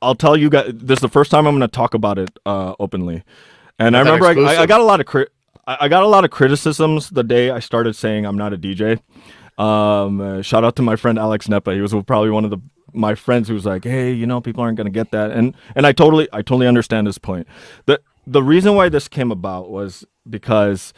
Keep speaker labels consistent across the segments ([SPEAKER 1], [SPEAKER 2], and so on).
[SPEAKER 1] I'll tell you guys. This is the first time I'm going to talk about it openly. And I
[SPEAKER 2] Got that
[SPEAKER 1] remember I
[SPEAKER 2] exclusive.
[SPEAKER 1] got a lot of I got a lot of criticisms the day I started saying I'm not a DJ. Shout out to my friend Alex Nepa. He was probably one of my friends who was like, "Hey, people aren't gonna get that," and I totally understand his point. The reason why this came about was because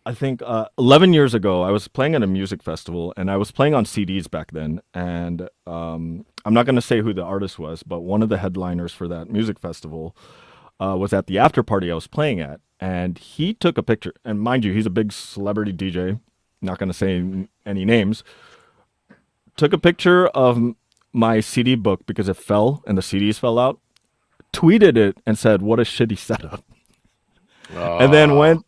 [SPEAKER 1] I think 11 years ago I was playing at a music festival and I was playing on CDs back then, and I'm not gonna say who the artist was, but one of the headliners for that music festival was at the after party I was playing at, and he took a picture. And mind you, he's a big celebrity DJ. Not going to say any names. Took a picture of my CD book because it fell and the CDs fell out. Tweeted it and said, "What a shitty setup." And then
[SPEAKER 2] Oh,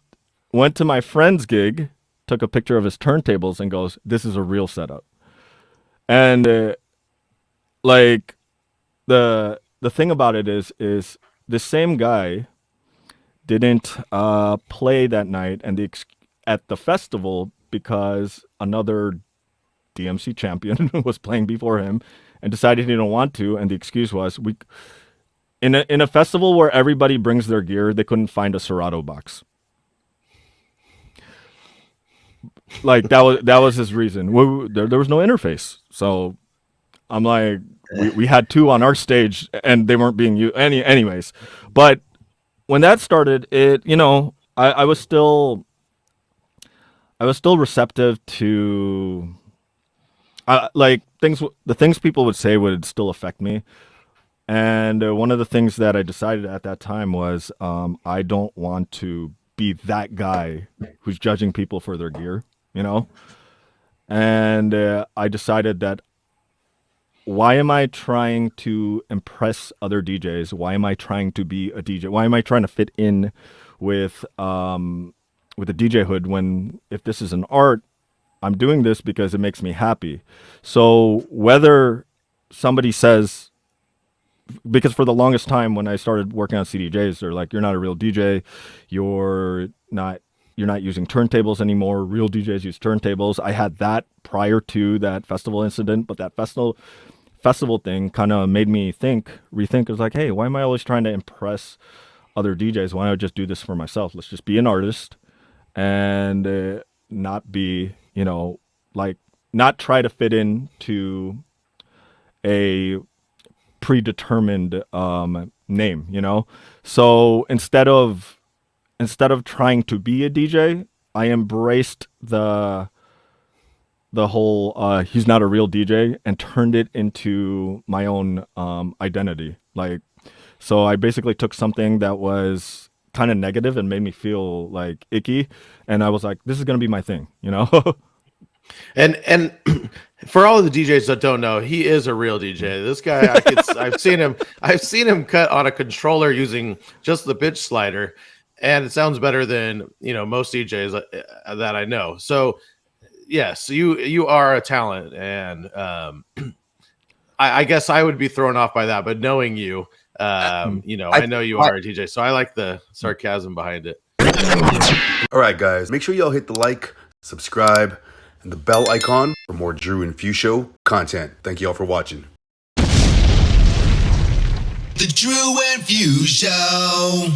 [SPEAKER 1] went to my friend's gig, took a picture of his turntables, and goes, "This is a real setup." And like the thing about it is the same guy didn't play that night and at the festival because another DMC champion was playing before him and decided he didn't want to, and the excuse was we in a festival where everybody brings their gear, they couldn't find a Serato box. Like that was his reason. There was no interface, so I'm like, we had two on our stage and they weren't being used anyways. But when that started, I was still receptive to like the things people would say would still affect me. And one of the things that I decided at that time was I don't want to be that guy who's judging people for their gear, you know? And I decided that why am I trying to impress other DJs? Why am I trying to be a DJ? Why am I trying to fit in with the DJ hood when if this is an art, I'm doing this because it makes me happy. So whether somebody says, because for the longest time when I started working on CDJs, they're like, "You're not a real DJ. You're not you're not using turntables anymore. Real DJs use turntables." I had that prior to that festival incident, but that festival thing kind of made me rethink. It was like, hey, why am I always trying to impress other DJs? Why don't I just do this for myself? Let's just be an artist and not be, like, not try to fit into a predetermined name, So instead of trying to be a DJ, I embraced the whole he's not a real DJ and turned it into my own identity. Like, so I basically took something that was kind of negative and made me feel like icky, and I was like, this is gonna be my thing.
[SPEAKER 2] and for all of the DJs that don't know, he is a real DJ. This guy, I've seen him. I've seen him cut on a controller using just the pitch slider, and it sounds better than most DJs that I know. So yes, you are a talent, and I guess I would be thrown off by that. But knowing you, I know you are a DJ, so I like the sarcasm behind it.
[SPEAKER 3] All right, guys, make sure y'all hit the like, subscribe, and the bell icon for more Drew and Few Show content. Thank you all for watching.
[SPEAKER 4] The Drew and Few Show.